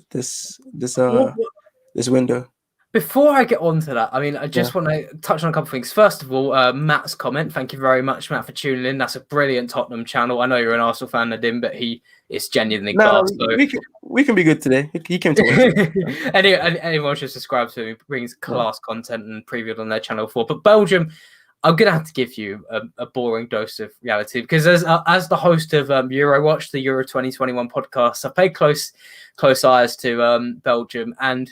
window? Before I get on to that, I mean, I just want to touch on a couple of things. First of all, Matt's comment. Thank you very much, Matt, for tuning in. That's a brilliant Tottenham channel. I know you're an Arsenal fan, Nadim, but he is genuinely class. So. We can be good today. He came to anyone should subscribe to him. He brings class content and previewed on their channel before. But Belgium, I'm going to have to give you a boring dose of reality because as the host of Eurowatch, the Euro 2021 podcast, I pay close eyes to Belgium and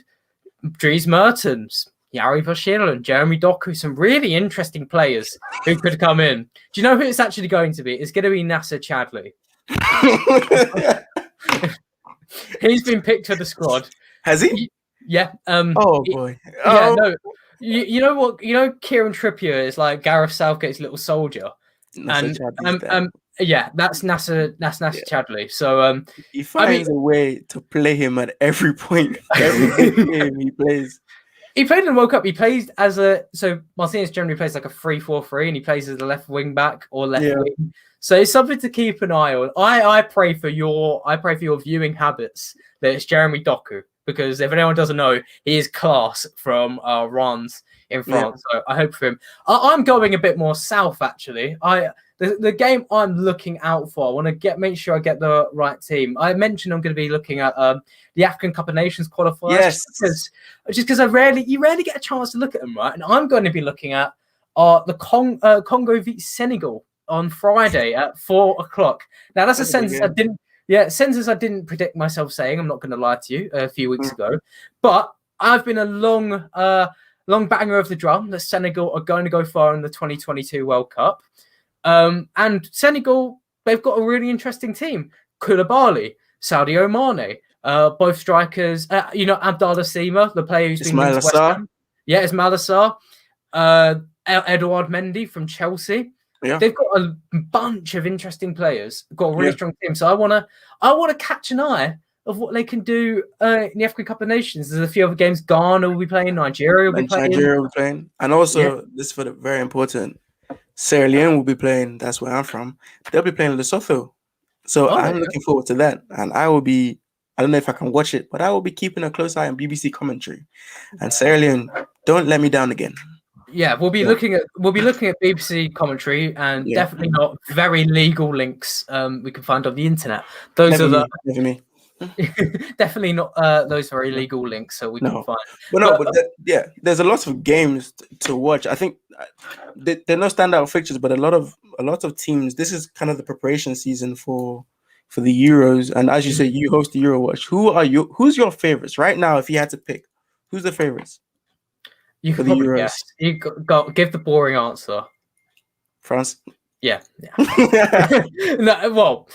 Dries Mertens, Yari Vesseran, and Jeremy Doku, some really interesting players who could come in. Do you know who it's actually going to be? It's going to be Nasser Chadli. He's been picked for the squad. Has he? Yeah. Boy. Yeah, no. You know what? You know Kieran Trippier is like Gareth Southgate's little soldier. Yeah, that's Nasser Chadli. So he finds a way to play him at every point, every game he plays. He played in the World Cup. He plays Martinez generally plays like a 3-4-3, and he plays as a left wing back or left wing. So it's something to keep an eye on. I pray for your viewing habits that it's Jeremy Doku, because if anyone doesn't know, he is class from Reims in France. So I hope for him. I'm going a bit more south actually. The game I'm looking out for, I want to make sure I get the right team. I mentioned I'm going to be looking at the African Cup of Nations qualifiers. Yes. Just because you rarely get a chance to look at them, right? And I'm going to be looking at the Congo v Senegal on Friday at 4:00. Now that's a sentence I didn't predict myself saying. I'm not going to lie to you a few weeks ago, but I've been a long banger of the drum that Senegal are going to go far in the 2022 World Cup. And Senegal, they've got a really interesting team. Koulibaly, Sadio Mane, both strikers. Abdallah Sima, the player who's been linked to West Ham. Yeah, Ismail Assar. Edouard Mendy from Chelsea. Yeah. They've got a bunch of interesting players. Got a really strong team. So I wanna catch an eye of what they can do in the African Cup of Nations. There's a few other games. Ghana will be playing. Nigeria will be playing. And also, this is very important. Sierra Leone will be playing. That's where I'm from. They'll be playing Lesotho. So I'm looking forward to that. And I will be, I don't know if I can watch it, but I will be keeping a close eye on BBC commentary. And Sierra Leone, don't let me down again. Yeah, we'll be looking at BBC commentary and definitely not very legal links we can find on the internet. Those never are me. Definitely not those very legal links, so we can find. There's a lot of games to watch. I think there are no standout fixtures, but a lot of teams. This is kind of the preparation season for for the Euros, and as you say, you host the Euro Watch. Who's your favorites right now? If you had to pick, who's the favorites? You for can the probably Euros? guess. You got give the boring answer. France. Yeah. No, well,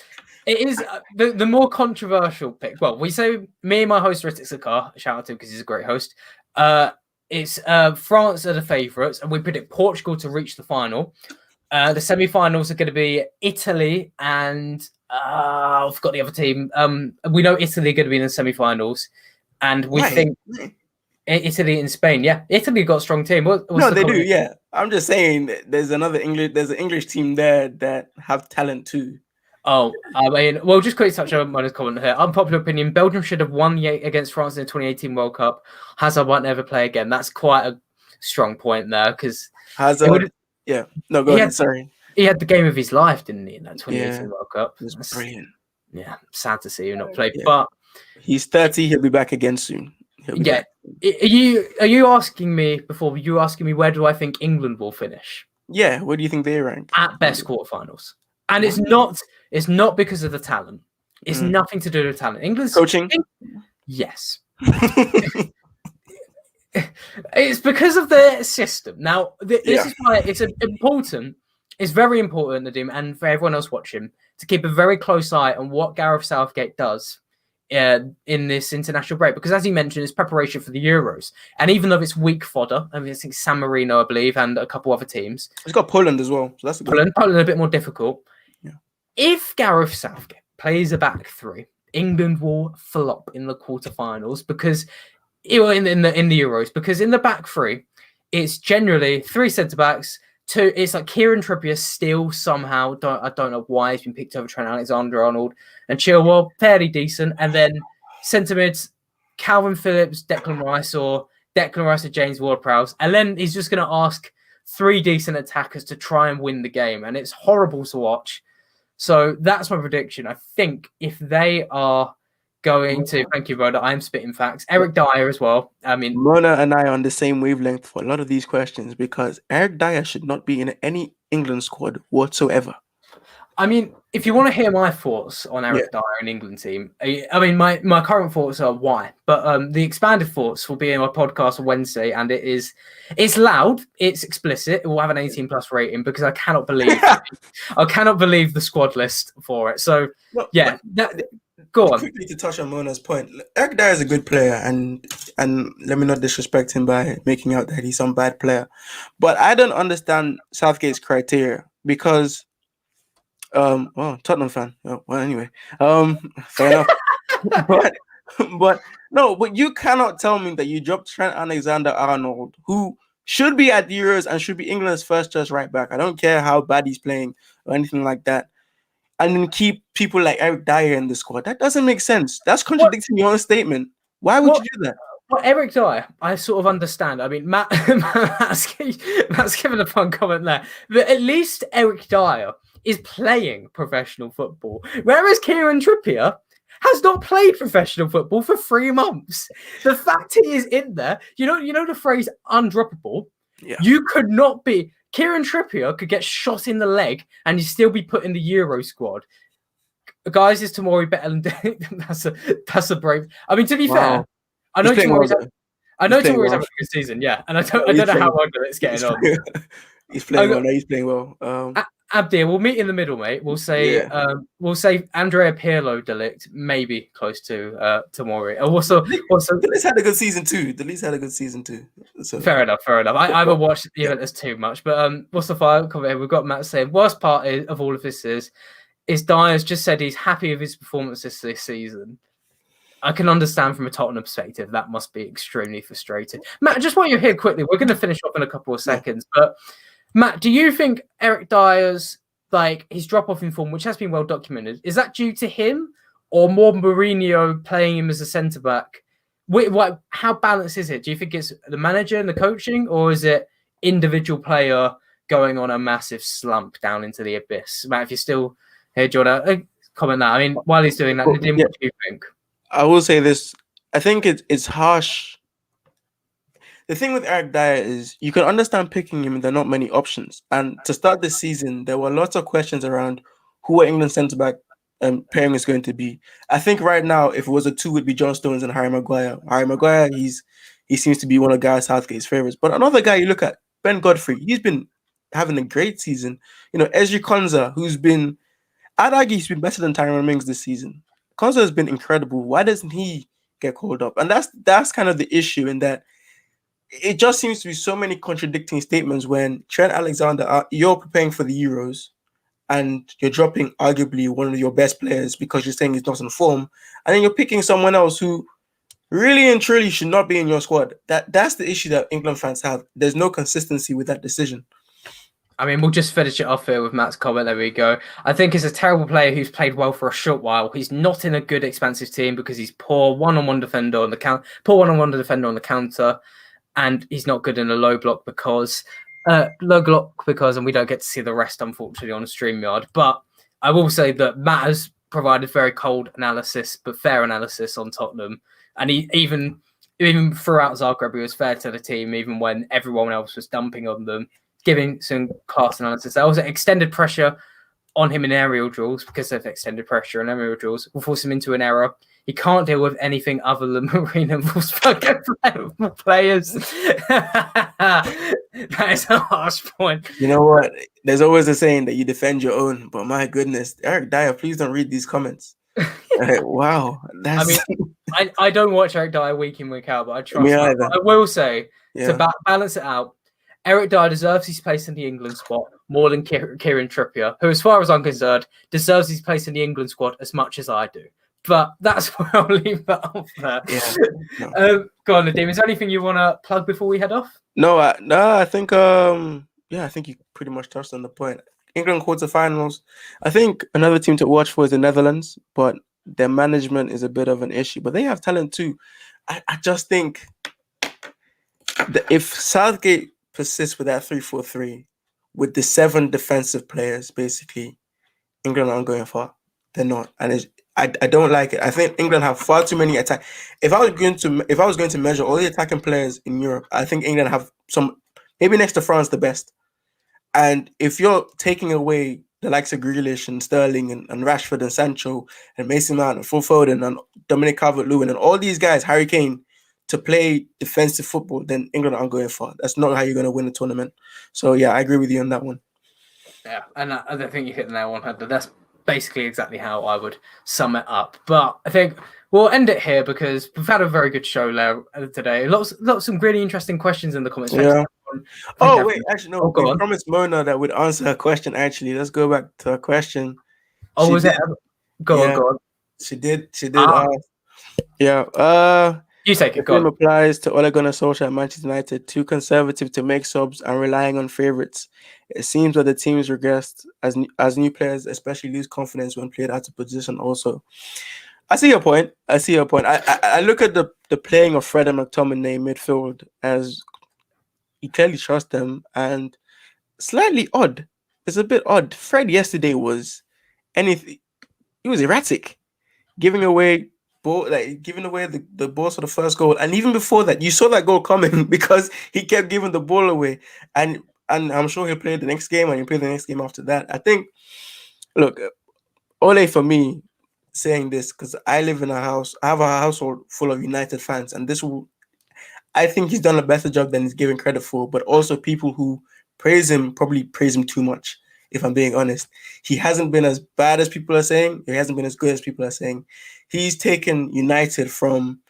it is the more controversial pick. Well, we say me and my host Ritik Sakar, shout out to him because he's a great host. It's France are the favourites, and we predict Portugal to reach the final. The semi-finals are going to be Italy and I forgot the other team. We know Italy are going to be in the semi-finals, and we think Italy and Spain. Yeah, Italy got a strong team. No, they do. Yeah, I'm just saying there's an English team there that have talent too. Oh, I mean, well, just quickly touch on my comment here. Unpopular opinion: Belgium should have won against France in the 2018 World Cup. Hazard won't ever play again. That's quite a strong point there because Hazard. Yeah. No, go ahead. Sorry. He had the game of his life, didn't he, in that 2018 World Cup? It was brilliant. Yeah, sad to see him not play. But he's 30. He'll be back again soon. Yeah. Are you asking me before? You asking me where do I think England will finish? Yeah. Where do you think they rank? At best quarterfinals. And it's not because of the talent. It's nothing to do with talent. England's coaching. Yes. It's because of their system. Now, this is why it's important. It's very important, Nadim, and for everyone else watching, to keep a very close eye on what Gareth Southgate does in this international break. Because as he mentioned, it's preparation for the Euros. And even though it's weak fodder, I think San Marino, I believe, and a couple other teams. It's got Poland as well. So that's Poland a bit more difficult. Yeah. If Gareth Southgate plays a back three, England will flop in the quarterfinals because in the Euros, because in the back three, it's generally three centre backs. Two, it's like Kieran Trippier still somehow I don't know why he's been picked over Trent Alexander-Arnold and Chilwell, fairly decent, and then centre mids Calvin Phillips, Declan Rice, or James Ward-Prowse, and then he's just going to ask three decent attackers to try and win the game, and it's horrible to watch. So that's my prediction. I think if they are going to, thank you, brother. I'm spitting facts. Eric Dyer as well. I mean, Mona and I are on the same wavelength for a lot of these questions because Eric Dyer should not be in any England squad whatsoever. I mean, if you want to hear my thoughts on Eric Dyer and England team, I mean, my current thoughts are why, but the expanded thoughts will be in my podcast on Wednesday, and it's loud, it's explicit, it will have an 18+ rating because I cannot believe the squad list for it. So go on. Quickly to touch on Mona's point, Eric Dyer is a good player, and let me not disrespect him by making out that he's some bad player, but I don't understand Southgate's criteria because. Tottenham fan. Oh, well, anyway, fair enough. but you cannot tell me that you dropped Trent Alexander-Arnold, who should be at the Euros and should be England's first choice right back. I don't care how bad he's playing or anything like that, and then keep people like Eric Dyer in the squad. That doesn't make sense. That's contradicting your own statement. Why would you do that? Well, Eric Dyer, I sort of understand. I mean, Matt's given a fun comment there, but at least Eric Dyer is playing professional football, whereas Kieran Trippier has not played professional football for 3 months. The fact he is in there, you know the phrase undroppable. Yeah. You could not be. Kieran Trippier could get shot in the leg and you'd still be put in the Euro squad. Guys, is Tomori better than that's a brave. I mean, to be fair, I know Tomori's having a good season, yeah, and I don't know how well it's getting on. He's playing well. No, he's playing well. Abdir, we'll meet in the middle, mate. We'll say Andrea Pirlo delict, maybe close to Tomori. Also, Delit's had a good season too. So. Fair enough. I haven't watched the event as too much, but what's the final comment here? We've got Matt saying worst part of all of this is Dyer's just said he's happy with his performances this season. I can understand from a Tottenham perspective that must be extremely frustrating. Matt, just while you're here quickly, we're going to finish up in a couple of seconds, but. Matt, do you think Eric Dyer's his drop off in form, which has been well documented, is that due to him or more Mourinho playing him as a centre back? How balanced is it? Do you think it's the manager and the coaching, or is it individual player going on a massive slump down into the abyss? Matt, if you're still here, do you want to comment that? I mean, while he's doing that, Nadim, what do you think? I will say this. I think it's harsh. The thing with Eric Dyer is you can understand picking him. There are not many options. And to start this season, there were lots of questions around who are England centre-back pairing is going to be. I think right now, if it was a two, it would be John Stones and Harry Maguire. Harry Maguire, he seems to be one of Gareth Southgate's favorites. But another guy you look at, Ben Godfrey, he's been having a great season. Ezri Konza, I'd argue he's been better than Tyrone Mings this season. Konza has been incredible. Why doesn't he get called up? And that's kind of the issue, in that it just seems to be so many contradicting statements when Trent Alexander, you're preparing for the Euros, and you're dropping arguably one of your best players because you're saying he's not in form, and then you're picking someone else who really and truly should not be in your squad. That's the issue that England fans have. There's no consistency with that decision. I mean, we'll just finish it off here with Matt's comment. There we go. I think he's a terrible player who's played well for a short while. He's not in a good expansive team because he's poor one-on-one defender on the counter, and he's not good in a low block because and we don't get to see the rest, unfortunately, on a StreamYard. But I will say that Matt has provided very cold analysis, but fair analysis on Tottenham. And he even throughout Zagreb, he was fair to the team, even when everyone else was dumping on them, giving some class analysis. There was extended pressure on him in aerial duels because of extended pressure and aerial duels will force him into an error. He can't deal with anything other than Marine and Wolfsburg players. That is a harsh point. You know what? There's always a saying that you defend your own, but my goodness, Eric Dyer, please don't read these comments. Wow. I don't watch Eric Dyer week in, week out, but I trust Me him. either. I will say, to balance it out, Eric Dyer deserves his place in the England squad more than Kieran Trippier, who, as far as I'm concerned, deserves his place in the England squad as much as I do. But that's where I'll leave that off there. Yeah. No. Go on, Nadeem. Is there anything you want to plug before we head off? No, I think I think you pretty much touched on the point. England quarterfinals. I think another team to watch for is the Netherlands, but their management is a bit of an issue. But they have talent too. I just think that if Southgate persists with that 3-4-3 with the 7 defensive players, basically, England aren't going far. They're not, and I don't like it. I think England have far too many attack. If I was going to measure all the attacking players in Europe, I think England have some, maybe next to France, the best. And if you're taking away the likes of Grealish and Sterling and Rashford and Sancho and Mason Mount and Phil Foden and Dominic Calvert-Lewin and all these guys, Harry Kane, to play defensive football, then England aren't going far. That's not how you're going to win a tournament. So yeah, I agree with you on that one. Yeah, and I don't think you hit the nail on head. That's basically exactly how I would sum it up. But I think we'll end it here because we've had a very good show today. Lots of some really interesting questions in the comments. Yeah. Wait, actually no. We promised Mona that we'd answer her question. Actually, let's go back to her question. Oh, was it? Go on. She did ask. Yeah. You take it. The same applies to Ole Gunnar Solskjaer at Manchester United. Too conservative to make subs and relying on favourites. It seems that the teams regressed as new players, especially lose confidence when played out of position. I see your point. I look at the playing of Fred and McTominay midfield as he clearly trusts them, and slightly odd. It's a bit odd. Fred yesterday was anything. He was erratic, giving away the balls for the first goal, and even before that, you saw that goal coming because he kept giving the ball away, and I'm sure he'll play the next game, and he'll play the next game after that. I think, look, Ole, for me, saying this because I live in a house. I have a household full of United fans, and I think he's done a better job than he's given credit for. But also, people who praise him probably praise him too much. If I'm being honest, he hasn't been as bad as people are saying. He hasn't been as good as people are saying. He's taken United from.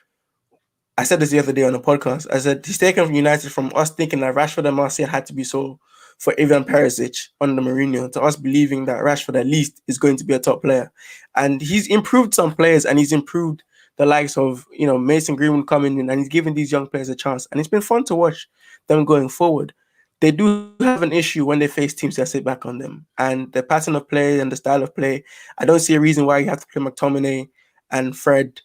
I said this the other day on a podcast. I said he's taken United from us thinking that Rashford and Martial had to be sold for Ivan Perisic under Mourinho to us believing that Rashford at least is going to be a top player. And he's improved some players, and he's improved the likes of Mason Greenwood coming in, and he's giving these young players a chance. And it's been fun to watch them going forward. They do have an issue when they face teams that sit back on them. And the pattern of play and the style of play, I don't see a reason why you have to play McTominay and Fred,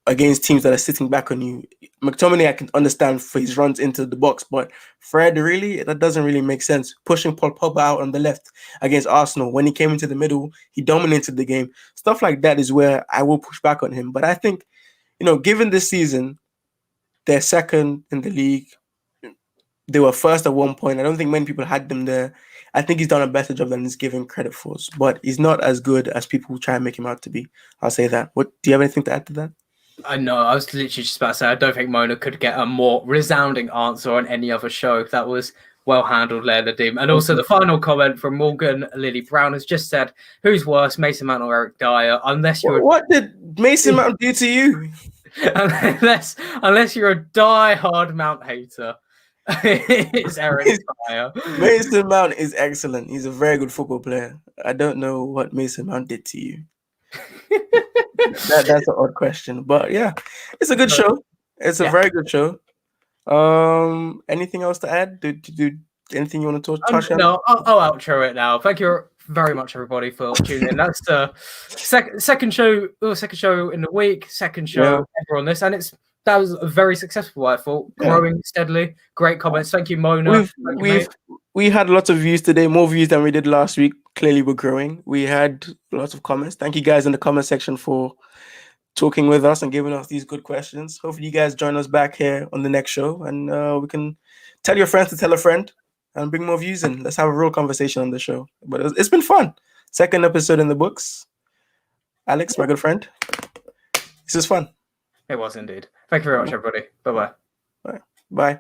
against teams that are sitting back on you. McTominay, I can understand for his runs into the box, but Fred, really, that doesn't really make sense. Pushing Paul Pogba out on the left against Arsenal, when he came into the middle, he dominated the game. Stuff like that is where I will push back on him. But I think, given this season, they're second in the league. they were first at one point. I don't think many people had them there. I think he's done a better job than he's given credit for, but he's not as good as people try and make him out to be. I'll say that. What do you have anything to add to that? I know. I was literally just about to say I don't think Mona could get a more resounding answer on any other show. That was well handled, Leila Deem. And also the final comment from Morgan Lily Brown has just said, "Who's worse, Mason Mount or Eric Dyer?" Unless you're what did Mason Mount do to you? unless you're a die-hard Mount hater. It's Eric Dyer. Mason Mount is excellent. He's a very good football player. I don't know what Mason Mount did to you. That's an odd question, but yeah, it's a good show. It's a very good show. Anything else to add? Do anything you want to touch on? No, I'll outro it now. Thank you very much, everybody, for tuning in. That's the second show in the week, second show ever on this, and that was very successful. I thought growing steadily. Great comments. Thank you, Mona. We had lots of views today, more views than we did last week. Clearly, we're growing. We had lots of comments. Thank you guys in the comment section for talking with us and giving us these good questions. Hopefully, you guys join us back here on the next show, and we can tell your friends to tell a friend and bring more views in. Let's have a real conversation on the show. But it's been fun. Second episode in the books. Alex, my good friend, this is fun. It was indeed. Thank you very much, everybody. Bye-bye. Bye.